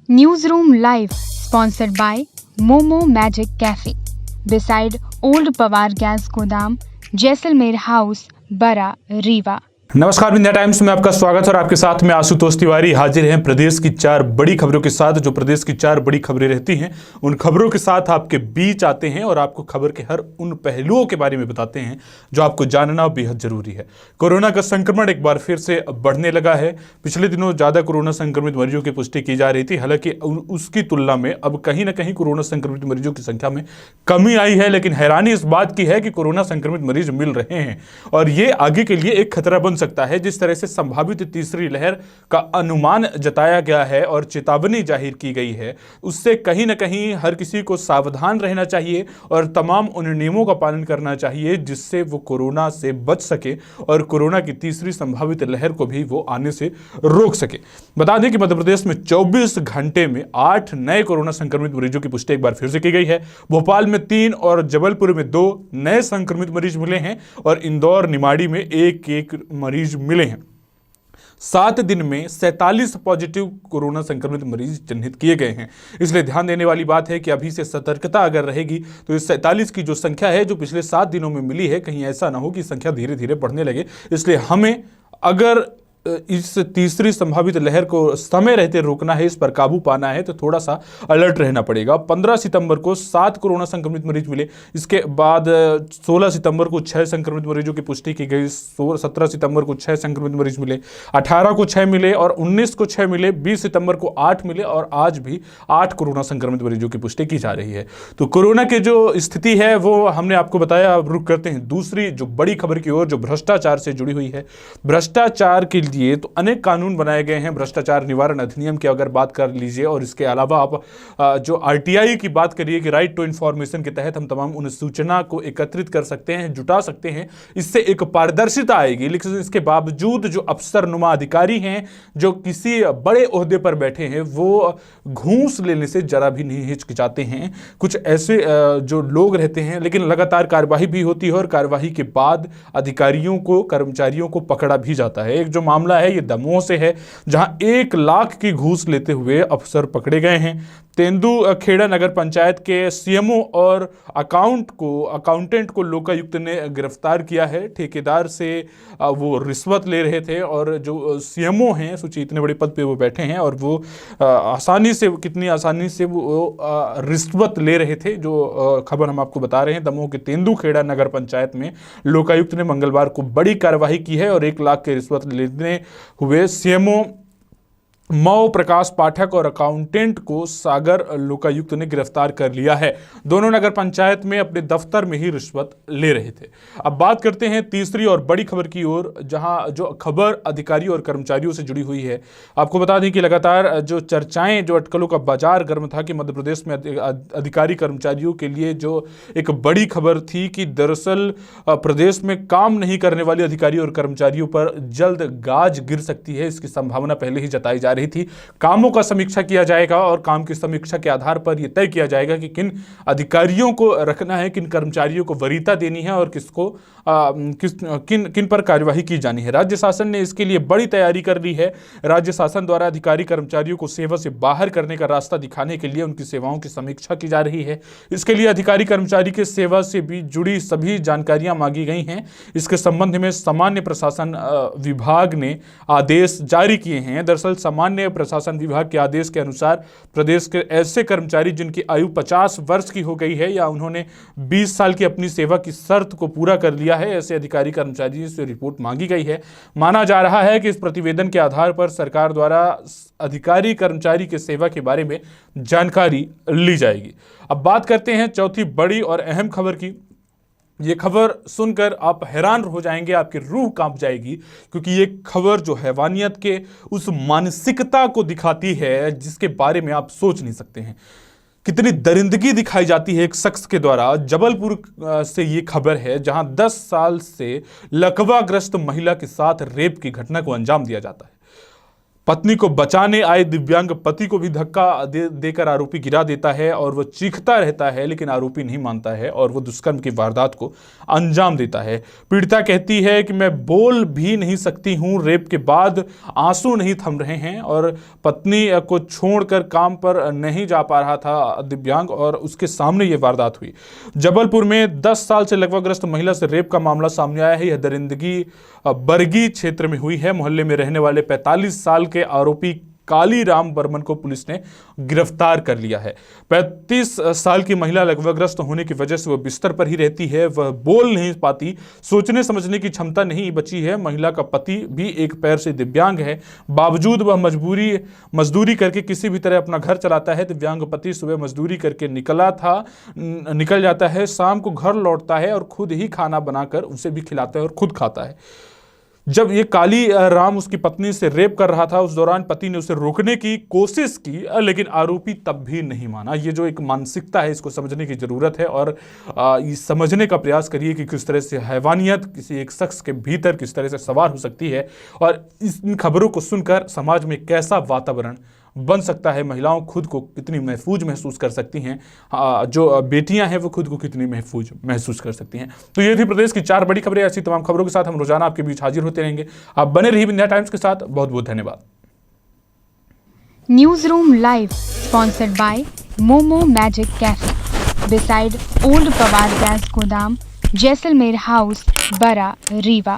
Newsroom Live, sponsored by Momo Magic Cafe, beside Old Pawar Gas Godam, Jaisalmer House, Bara, Rewa. नमस्कार, India times में आपका स्वागत है और आपके साथ में आशुतोष तिवारी हाजिर हैं प्रदेश की 4 बड़ी खबरों के साथ। जो प्रदेश की 4 बड़ी खबरें रहती हैं उन खबरों के साथ आपके बीच आते हैं और आपको खबर के हर उन पहलुओं के बारे में बताते हैं जो आपको जानना बेहद जरूरी है। कोरोना का संक्रमण एक बार फिर से बढ़ने लगा है। पिछले दिनों ज्यादा कोरोना संक्रमित मरीजों की पुष्टि की जा रही थी, हालांकि उसकी तुलना में अब कहीं ना कहीं कोरोना संक्रमित मरीजों की संख्या में कमी आई है। लेकिन हैरानी इस बात की है कि कोरोना संक्रमित मरीज मिल रहे हैं और ये आगे के लिए एक खतरा बन सकता है। जिस तरह से संभावित तीसरी लहर का अनुमान जताया गया है और चेतावनी जाहिर की गई है, उससे कहीं ना कहीं हर किसी को सावधान रहना चाहिए और तमाम उन नियमों का पालन करना चाहिए जिससे वो कोरोना से बच सके और कोरोना की तीसरी संभावित लहर को भी वो आने से रोक सके। बता दें कि मध्य प्रदेश में 24 घंटे में 8 नए कोरोना संक्रमित मरीजों की पुष्टि एक बार फिर से की गई है। भोपाल में 3 और जबलपुर में 2 नए संक्रमित मरीज मिले हैं और इंदौर निमाड़ी में एक मरीज मिले हैं। 7 दिन में 47 पॉजिटिव कोरोना संक्रमित मरीज चिन्हित किए गए हैं। इसलिए ध्यान देने वाली बात है कि अभी से सतर्कता अगर रहेगी तो इस 47 की जो संख्या है जो पिछले 7 दिनों में मिली है, कहीं ऐसा ना हो कि संख्या धीरे धीरे बढ़ने लगे। इसलिए हमें अगर इस तीसरी संभावित लहर को समय रहते रोकना है, इस पर काबू पाना है, तो थोड़ा सा अलर्ट रहना पड़ेगा। 15 सितंबर को 7 कोरोना संक्रमित मरीज मिले। इसके बाद 16 सितंबर को 6 संक्रमित मरीजों की पुष्टि की गई। 17 सितंबर को 6 संक्रमित मरीज मिले, 18 को 6 मिले और 19 को 6 मिले, 20 सितंबर को 8 मिले और आज भी 8 कोरोना संक्रमित मरीजों की पुष्टि की जा रही है। तो कोरोना की जो स्थिति है वो हमने आपको बताया। अब रुक करते हैं दूसरी जो बड़ी खबर की ओर, जो भ्रष्टाचार से जुड़ी हुई है। भ्रष्टाचार के लिए तो अनेक कानून बनाए गए हैं। भ्रष्टाचार निवारण अधिनियम की अगर बात कर लीजिए और इसके अलावा आप जो आरटीआई की बात करिए कि राइट टू इंफॉर्मेशन के तहत हम तमाम उन सूचना को एकत्रित कर सकते हैं, जुटा सकते हैं। इससे एक पारदर्शिता आएगी। लेकिन इसके बावजूद जो अफसरनुमा अधिकारी हैं, जो किसी बड़े ओहदे पर बैठे हैं, वो घूस लेने से जरा भी नहीं हिचकिचाते हैं। कुछ ऐसे जो लोग रहते हैं, लेकिन लगातार कार्यवाही भी होती है और कार्यवाही के बाद अधिकारियों को, कर्मचारियों को पकड़ा भी जाता है। एक जो मामला है ये दमोह से है, जहां 1 लाख की घूस लेते हुए अफसर पकड़े गए हैं। तेंदुखेड़ा नगर पंचायत के सीएमओ और अकाउंटेंट को लोकायुक्त ने गिरफ्तार किया है। ठेकेदार से वो रिश्वत ले रहे थे और जो सीएमओ हैं, सोचिए इतने बड़े पद पे वो बैठे हैं और वो कितनी आसानी से वो रिश्वत ले रहे थे। जो खबर हम आपको बता रहे हैं, दमोह के तेंदुखेड़ा नगर पंचायत में लोकायुक्त ने मंगलवार को बड़ी कार्रवाई की है और 1 लाख की रिश्वत लेने हुए सीएमओ मऊ प्रकाश पाठक और अकाउंटेंट को सागर लोकायुक्त ने गिरफ्तार कर लिया है। दोनों नगर पंचायत में अपने दफ्तर में ही रिश्वत ले रहे थे। अब बात करते हैं तीसरी और बड़ी खबर की ओर, जहां जो खबर अधिकारियों और कर्मचारियों से जुड़ी हुई है। आपको बता दें कि लगातार जो चर्चाएं, जो अटकलों का बाजार गर्म था कि मध्य प्रदेश में अधिकारी कर्मचारियों के लिए जो एक बड़ी खबर थी कि दरअसल प्रदेश में काम नहीं करने वाले अधिकारियों और कर्मचारियों पर जल्द गाज गिर सकती है। इसकी संभावना पहले ही जताई जा रही थी। कामों का समीक्षा किया जाएगा और काम की समीक्षा के आधार पर यह तय किया जाएगा कि किन अधिकारियों को रखना है, किन कर्मचारियों को वरीयता देनी है और किन पर कार्यवाही की जानी है। राज्य शासन ने इसके लिए बड़ी तैयारी कर ली है। राज्य शासन द्वारा अधिकारी कर्मचारियों को सेवा से बाहर करने का रास्ता दिखाने के लिए उनकी सेवाओं की समीक्षा की जा रही है। इसके लिए अधिकारी कर्मचारी के सेवा से भी जुड़ी सभी जानकारियां मांगी गई हैं। इसके संबंध में सामान्य प्रशासन विभाग ने आदेश जारी किए हैं। दरअसल सामान्य प्रशासन विभाग के आदेश के अनुसार प्रदेश के ऐसे कर्मचारी जिनकी आयु 50 वर्ष की हो गई है या उन्होंने 20 साल की अपनी सेवा की शर्त को पूरा कर लिया है, ऐसे अधिकारी कर्मचारी से रिपोर्ट मांगी गई है। माना जा रहा है कि इस प्रतिवेदन के आधार पर सरकार द्वारा अधिकारी कर्मचारी के सेवा के बारे में जानकारी ली जाएगी। अब बात करते हैं चौथी बड़ी और अहम खबर की। ये खबर सुनकर आप हैरान हो जाएंगे, आपकी रूह कांप जाएगी, क्योंकि ये खबर जो हैवानियत के उस मानसिकता को दिखाती है जिसके बारे में आप सोच नहीं सकते हैं। कितनी दरिंदगी दिखाई जाती है एक शख्स के द्वारा। जबलपुर से ये खबर है, जहां 10 साल से लकवाग्रस्त महिला के साथ रेप की घटना को अंजाम दिया जाता है। पत्नी को बचाने आए दिव्यांग पति को भी धक्का देकर आरोपी गिरा देता है और वो चीखता रहता है, लेकिन आरोपी नहीं मानता है और वो दुष्कर्म की वारदात को अंजाम देता है। पीड़िता कहती है कि मैं बोल भी नहीं सकती हूँ, रेप के बाद आंसू नहीं थम रहे हैं और पत्नी को छोड़कर काम पर नहीं जा पा रहा था दिव्यांग, और उसके सामने ये वारदात हुई। जबलपुर में 10 साल से लगवाग्रस्त महिला से रेप का मामला सामने आया है। यह दरिंदगी बरगी क्षेत्र में हुई है। मोहल्ले में रहने वाले 45 साल के आरोपी कालीराम बर्मन को पुलिस ने गिरफ्तार कर लिया है। 35 साल की महिला लगवाग्रस्त होने की वजह से वह बिस्तर पर ही रहती है। वह बोल नहीं पाती, सोचने समझने की क्षमता नहीं बची है। महिला का पति भी एक पैर से दिव्यांग है, बावजूद वह मजदूरी करके किसी भी तरह अपना घर चलाता है। दिव्यांग पति सुबह मजदूरी करके निकल जाता है, शाम को घर लौटता है और खुद ही खाना बनाकर उसे भी खिलाता है और खुद खाता है। जब ये काली राम उसकी पत्नी से रेप कर रहा था, उस दौरान पति ने उसे रोकने की कोशिश की, लेकिन आरोपी तब भी नहीं माना। ये जो एक मानसिकता है, इसको समझने की ज़रूरत है और ये समझने का प्रयास करिए कि किस तरह से हैवानियत किसी एक शख्स के भीतर किस तरह से सवार हो सकती है और इन खबरों को सुनकर समाज में कैसा वातावरण बन सकता है। महिलाओं खुद को कितनी महफूज महसूस कर सकती हैं, जो बेटियां हैं वो खुद को कितनी महफूज महसूस कर सकती हैं। तो ये थी प्रदेश की 4 बड़ी खबरें। ऐसी तमाम खबरों के साथ हम रोजाना आपके बीच हाजिर होते रहेंगे। आप बने रहिए विंध्या टाइम्स के साथ। बहुत बहुत धन्यवाद। News room live sponsored by momo magic cafe beside old Pawar gas गोदाम, जैसलमेर हाउस, बरा, रीवा।